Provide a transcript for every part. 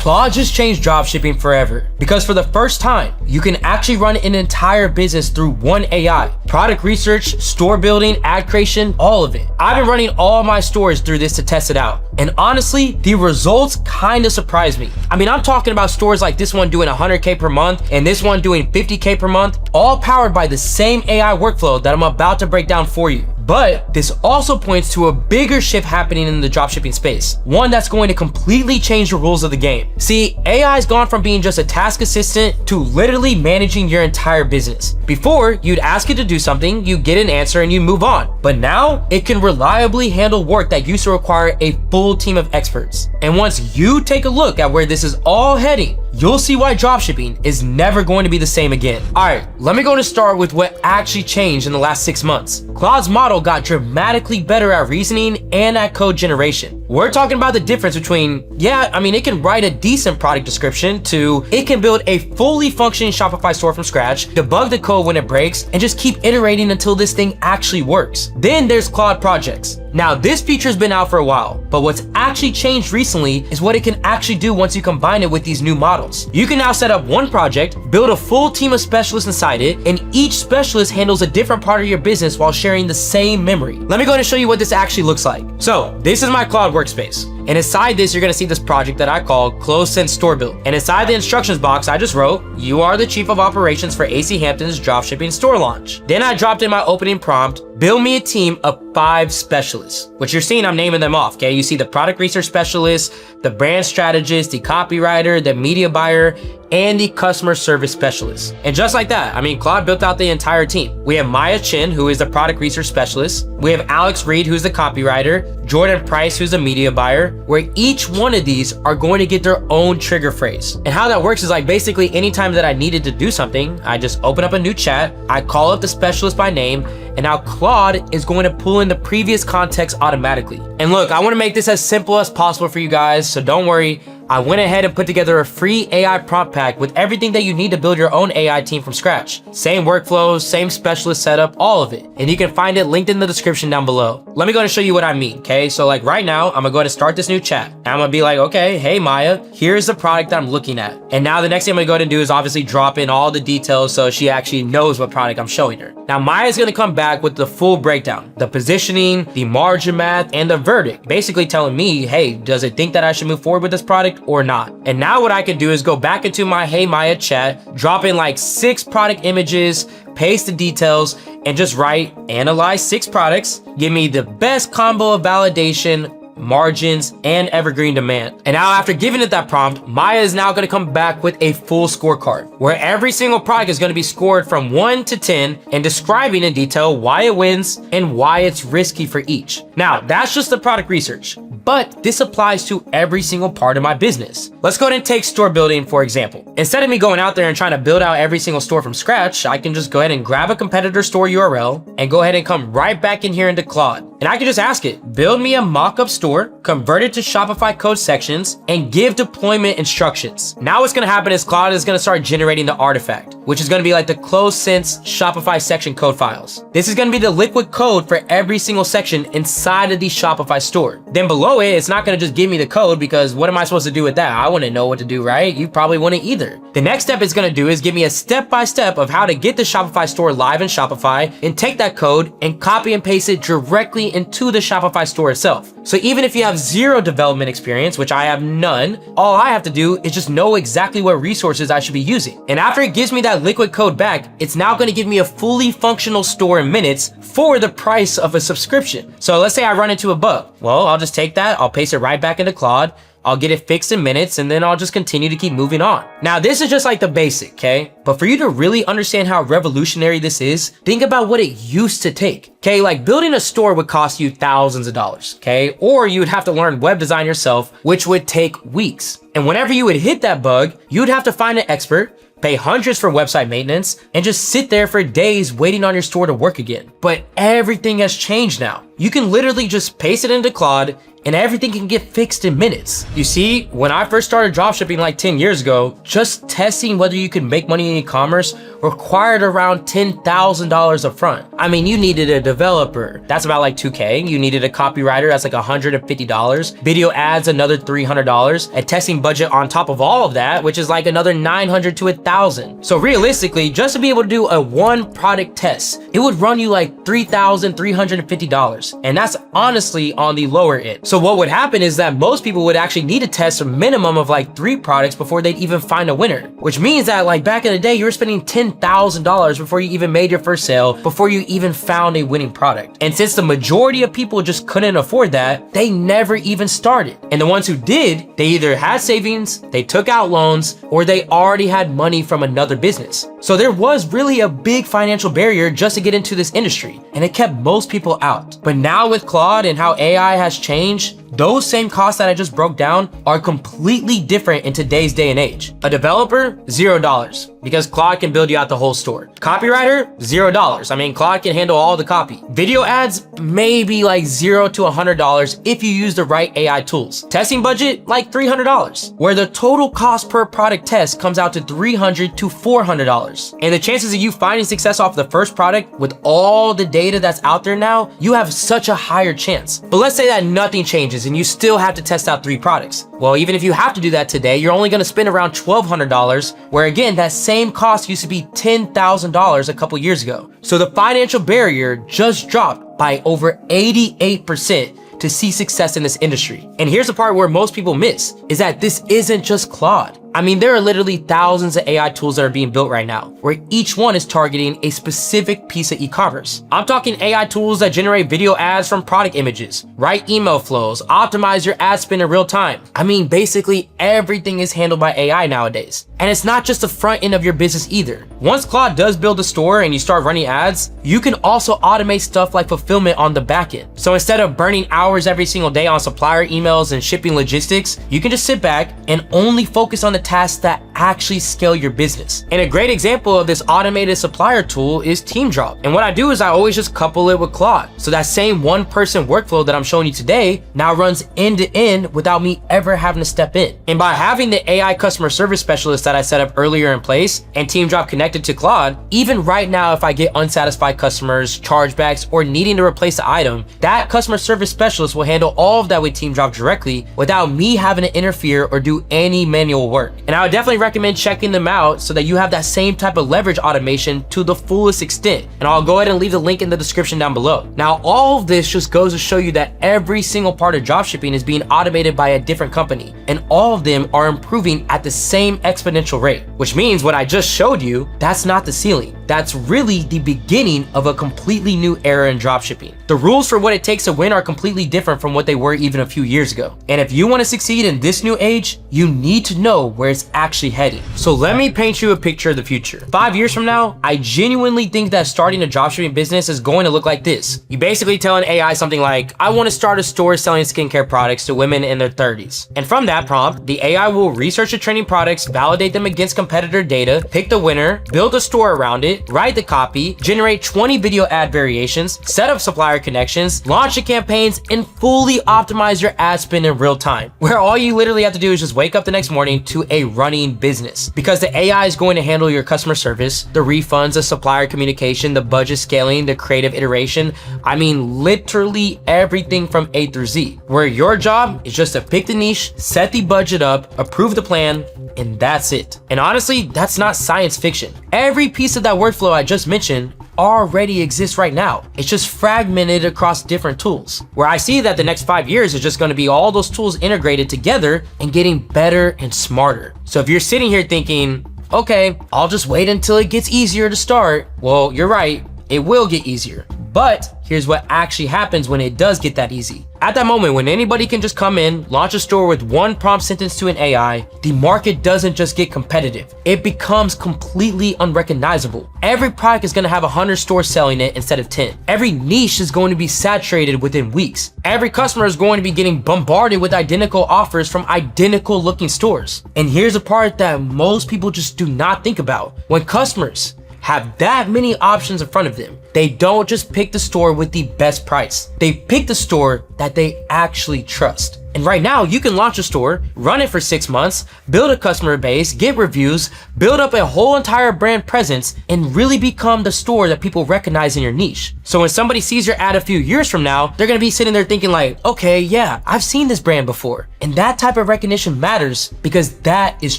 Claude just changed dropshipping forever, because for the first time, you can actually run an entire business through one AI. Product research, store building, ad creation, all of it. I've been running all my stores through this to test it out. And honestly, the results kind of surprised me. I mean, I'm talking about stores like this one doing 100K per month and this one doing 50K per month, all powered by the same AI workflow that I'm about to break down for you. But this also points to a bigger shift happening in the dropshipping space, one that's going to completely change the rules of the game. See, AI's gone from being just a task assistant to literally managing your entire business. Before, you'd ask it to do something, you get an answer, and you move on. But now, it can reliably handle work that used to require a full team of experts. And once you take a look at where this is all heading, you'll see why dropshipping is never going to be the same again. Alright, let me go and start with what actually changed in the last 6 months. Claude's model got dramatically better at reasoning and at code generation. We're talking about the difference between, it can write a decent product description to it can build a fully functioning Shopify store from scratch, debug the code when it breaks, and just keep iterating until this thing actually works. Then there's Claude Projects. Now, this feature's been out for a while, but what's actually changed recently is what it can actually do once you combine it with these new models. You can now set up one project, build a full team of specialists inside it, and each specialist handles a different part of your business while sharing the same memory. Let me go ahead and show you what this actually looks like. So, this is my Claude workspace. And inside this, you're gonna see this project that I call Close Sense Store Build. And inside the instructions box, I just wrote, "You are the chief of operations for AC Hampton's dropshipping store launch." Then I dropped in my opening prompt, "Build me a team of 5 specialists." Which you're seeing, I'm naming them off, okay? You see the product research specialist, the brand strategist, the copywriter, the media buyer, and the customer service specialist. And just like that, Claude built out the entire team. We have Maya Chin, who is the product research specialist. We have Alex Reed, who's the copywriter. Jordan Price, who's the media buyer, where each one of these are going to get their own trigger phrase. And how that works is like basically anytime that I needed to do something, I just open up a new chat, I call up the specialist by name, and now Claude is going to pull in the previous context automatically. And look, I want to make this as simple as possible for you guys, so don't worry. I went ahead and put together a free AI prompt pack with everything that you need to build your own AI team from scratch. Same workflows, same specialist setup, all of it. And you can find it linked in the description down below. Let me go and show you what I mean, okay? So like right now, I'm gonna go ahead and start this new chat. And I'm gonna be like, okay, hey Maya, here's the product that I'm looking at. And now the next thing I'm gonna go ahead and do is obviously drop in all the details so she actually knows what product I'm showing her. Now Maya's gonna come back with the full breakdown, the positioning, the margin math, and the verdict, basically telling me, hey, does it think that I should move forward with this product or not? And now what I can do is go back into my Hey Maya chat, drop in like 6 product images, paste the details, and just write, analyze 6 products, give me the best combo of validation, margins, and evergreen demand. And now after giving it that prompt, Maya is now going to come back with a full scorecard where every single product is going to be scored from 1 to 10 and describing in detail why it wins and why it's risky for each. Now that's just the product research, but this applies to every single part of my business. Let's go ahead and take store building for example. Instead of me going out there and trying to build out every single store from scratch, I can just go ahead and grab a competitor store URL and go ahead and come right back in here into Claude. And I can just ask it, build me a mock-up store, convert it to Shopify code sections, and give deployment instructions. Now what's gonna happen is Claude is gonna start generating the artifact, which is gonna be like the closed sense Shopify section code files. This is gonna be the liquid code for every single section inside of the Shopify store. Then below it, it's not gonna just give me the code because what am I supposed to do with that? I wouldn't know what to do, right? You probably wouldn't either. The next step it's gonna do is give me a step-by-step of how to get the Shopify store live in Shopify and take that code and copy and paste it directly into the Shopify store itself. So even if you have 0 development experience, which I have none, all I have to do is just know exactly what resources I should be using. And after it gives me that liquid code back, it's now gonna give me a fully functional store in minutes for the price of a subscription. So let's say I run into a bug. Well, I'll just take that, I'll paste it right back into Claude, I'll get it fixed in minutes, and then I'll just continue to keep moving on. Now, this is just like the basic, okay? But for you to really understand how revolutionary this is, think about what it used to take, okay? Like building a store would cost you thousands of dollars, okay? Or you would have to learn web design yourself, which would take weeks. And whenever you would hit that bug, you'd have to find an expert, pay hundreds for website maintenance, and just sit there for days waiting on your store to work again. But everything has changed now. You can literally just paste it into Claude, and everything can get fixed in minutes. You see, when I first started dropshipping like 10 years ago, just testing whether you could make money in e-commerce required around $10,000 up front. I mean, you needed a developer, that's about like $2K. You needed a copywriter, that's like $150. Video ads, another $300. A testing budget on top of all of that, which is like another $900 to $1,000. So realistically, just to be able to do a one product test, it would run you like $3,350. And that's honestly on the lower end. So what would happen is that most people would actually need to test a minimum of like 3 products before they'd even find a winner, which means that like back in the day, you were spending $10,000 before you even made your first sale, before you even found a winning product. And since the majority of people just couldn't afford that, they never even started. And the ones who did, they either had savings, they took out loans, or they already had money from another business. So there was really a big financial barrier just to get into this industry, and it kept most people out. But now with Claude and how AI has changed, those same costs that I just broke down are completely different in today's day and age. A developer, $0, because Claude can build you out the whole store. Copywriter, $0. I mean, Claude can handle all the copy. Video ads, maybe like $0 to $100 if you use the right AI tools. Testing budget, like $300, where the total cost per product test comes out to $300 to $400. And the chances of you finding success off the first product with all the data that's out there now, you have such a higher chance. But let's say that nothing changes and you still have to test out 3 products. Well, even if you have to do that today, you're only gonna spend around $1,200, where again, that same cost used to be $10,000 a couple years ago. So the financial barrier just dropped by over 88% to see success in this industry. And here's the part where most people miss, is that this isn't just Claude. I mean, there are literally thousands of AI tools that are being built right now, where each one is targeting a specific piece of e-commerce. I'm talking AI tools that generate video ads from product images, write email flows, optimize your ad spend in real time. I mean, basically everything is handled by AI nowadays. And it's not just the front end of your business either. Once Claude does build a store and you start running ads, you can also automate stuff like fulfillment on the back end. So instead of burning hours every single day on supplier emails and shipping logistics, you can just sit back and only focus on the tasks that actually scale your business. And a great example of this automated supplier tool is TeamDrop. And what I do is I always just couple it with Claude. So that same one person workflow that I'm showing you today now runs end to end without me ever having to step in. And by having the AI customer service specialist that I set up earlier in place and TeamDrop connected to Claude, even right now, if I get unsatisfied customers, chargebacks, or needing to replace the item, that customer service specialist will handle all of that with TeamDrop directly without me having to interfere or do any manual work. And I would definitely recommend checking them out so that you have that same type of leverage automation to the fullest extent. And I'll go ahead and leave the link in the description down below. Now, all of this just goes to show you that every single part of dropshipping is being automated by a different company, and all of them are improving at the same exponential rate, which means what I just showed you, that's not the ceiling. That's really the beginning of a completely new era in dropshipping. The rules for what it takes to win are completely different from what they were even a few years ago. And if you want to succeed in this new age, you need to know where it's actually heading. So let me paint you a picture of the future. 5 years from now, I genuinely think that starting a dropshipping business is going to look like this. You basically tell an AI something like, I want to start a store selling skincare products to women in their 30s. And from that prompt, the AI will research the trending products, validate them against competitor data, pick the winner, build a store around it, write the copy, generate 20 video ad variations, set up supplier connections, launch the campaigns, and fully optimize your ad spend in real time, where all you literally have to do is just wake up the next morning to a running business, because the AI is going to handle your customer service, the refunds, the supplier communication, the budget scaling, the creative iteration. I mean, literally everything from A through Z, where your job is just to pick the niche, set the budget up, approve the plan, and that's it. And honestly, that's not science fiction. Every piece of that workflow I just mentioned already exists right now. It's just fragmented across different tools, where I see that the next 5 years is just going to be all those tools integrated together and getting better and smarter. So if you're sitting here thinking, okay, I'll just wait until it gets easier to start, well, you're right, it will get easier. But here's what actually happens when it does get that easy. At that moment, when anybody can just come in, launch a store with one prompt sentence to an AI, the market doesn't just get competitive. It becomes completely unrecognizable. Every product is going to have 100 stores selling it instead of 10. Every niche is going to be saturated within weeks. Every customer is going to be getting bombarded with identical offers from identical looking stores. And here's the part that most people just do not think about. When customers have that many options in front of them. They don't just pick the store with the best price. They pick the store that they actually trust. And right now, you can launch a store, run it for 6 months, build a customer base, get reviews, build up a whole entire brand presence, and really become the store that people recognize in your niche. So when somebody sees your ad a few years from now, they're gonna be sitting there thinking like, okay, yeah, I've seen this brand before. And that type of recognition matters because that is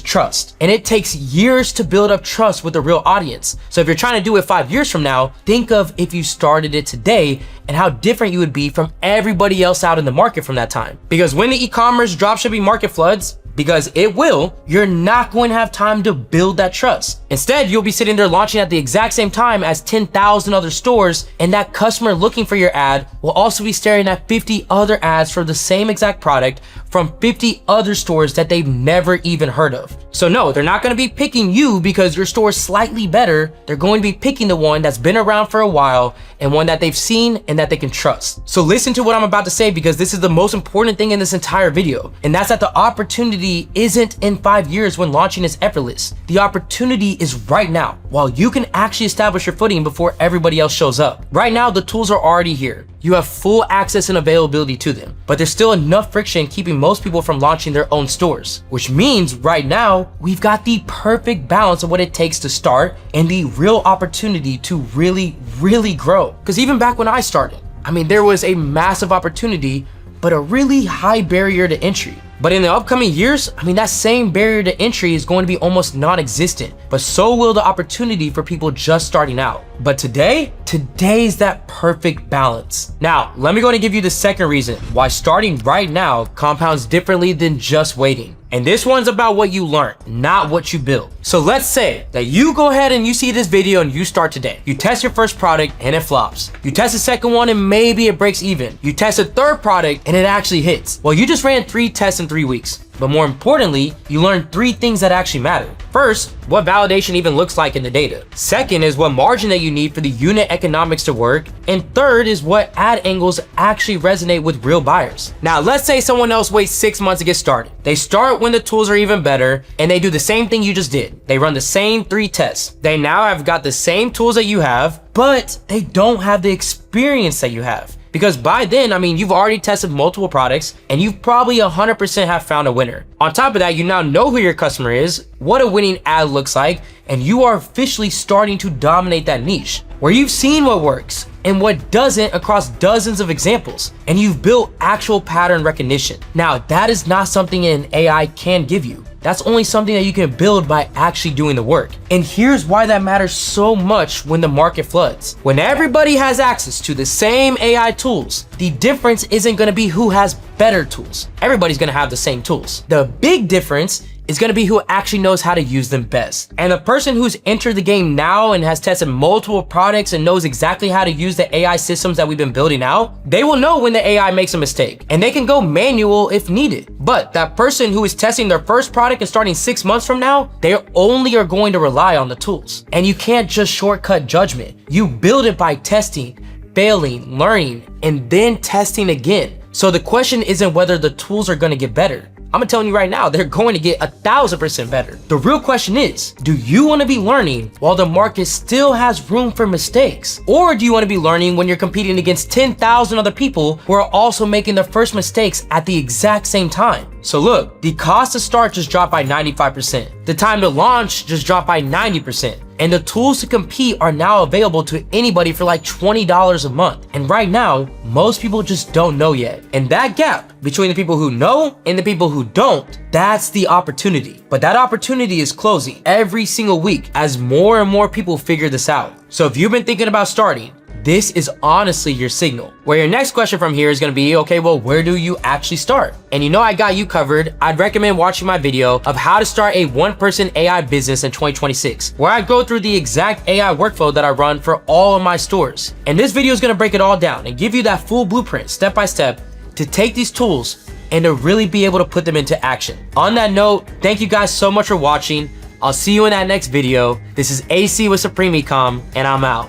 trust. And it takes years to build up trust with a real audience. So if you're trying to do it 5 years from now, think of if you started it today and how different you would be from everybody else out in the market from that time. Because when the e-commerce dropshipping market floods, because it will, you're not going to have time to build that trust. Instead, you'll be sitting there launching at the exact same time as 10,000 other stores, and that customer looking for your ad will also be staring at 50 other ads for the same exact product from 50 other stores that they've never even heard of. So no, they're not gonna be picking you because your store is slightly better. They're going to be picking the one that's been around for a while and one that they've seen and that they can trust. So listen to what I'm about to say because this is the most important thing in this entire video. And that's that the opportunity isn't in 5 years when launching is effortless. The opportunity is right now, while you can actually establish your footing before everybody else shows up. Right now, the tools are already here. You have full access and availability to them, but there's still enough friction keeping most people from launching their own stores, which means right now, we've got the perfect balance of what it takes to start and the real opportunity to really grow. Because even back when I started, I mean, there was a massive opportunity, but a really high barrier to entry. But in the upcoming years, I mean, that same barrier to entry is going to be almost non-existent, but so will the opportunity for people just starting out. But today's that perfect balance. Now, let me go and give you the second reason why starting right now compounds differently than just waiting. And this one's about what you learn, not what you build. So let's say that you go ahead and you see this video and you start today. You test your first product and it flops. You test the second one and maybe it breaks even. You test a third product and it actually hits. Well, you just ran 3 tests in 3 weeks. But more importantly, you learn 3 things that actually matter. First, what validation even looks like in the data. Second is what margin that you need for the unit economics to work. And third is what ad angles actually resonate with real buyers. Now, let's say someone else waits 6 months to get started. They start when the tools are even better and they do the same thing you just did. They run the same 3 tests. They now have got the same tools that you have, but they don't have the experience that you have. Because by then, I mean, you've already tested multiple products and you've probably 100% have found a winner. On top of that, you now know who your customer is, what a winning ad looks like, and you are officially starting to dominate that niche where you've seen what works and what doesn't across dozens of examples, and you've built actual pattern recognition. Now, that is not something an AI can give you. That's only something that you can build by actually doing the work. And here's why that matters so much when the market floods. When everybody has access to the same AI tools, the difference isn't gonna be who has better tools. Everybody's gonna have the same tools. The big difference is gonna be who actually knows how to use them best. And the person who's entered the game now and has tested multiple products and knows exactly how to use the AI systems that we've been building out, they will know when the AI makes a mistake and they can go manual if needed. But that person who is testing their first product and starting 6 months from now, they only are going to rely on the tools. And you can't just shortcut judgment. You build it by testing, failing, learning, and then testing again. So the question isn't whether the tools are gonna get better. I'm telling you right now, they're going to get 1,000% better. The real question is, do you want to be learning while the market still has room for mistakes? Or do you want to be learning when you're competing against 10,000 other people who are also making their first mistakes at the exact same time? So look, the cost to start just dropped by 95%. The time to launch just dropped by 90%. And the tools to compete are now available to anybody for like $20 a month. And right now, most people just don't know yet. And that gap between the people who know and the people who don't, that's the opportunity. But that opportunity is closing every single week as more and more people figure this out. So if you've been thinking about starting, this is honestly your signal. Where your next question from here is gonna be, okay, well, where do you actually start? And you know I got you covered. I'd recommend watching my video of how to start a 1-person AI business in 2026, where I go through the exact AI workflow that I run for all of my stores. And this video is gonna break it all down and give you that full blueprint, step by step, to take these tools and to really be able to put them into action. On that note, thank you guys so much for watching. I'll see you in that next video. This is AC with Supreme Ecom, and I'm out.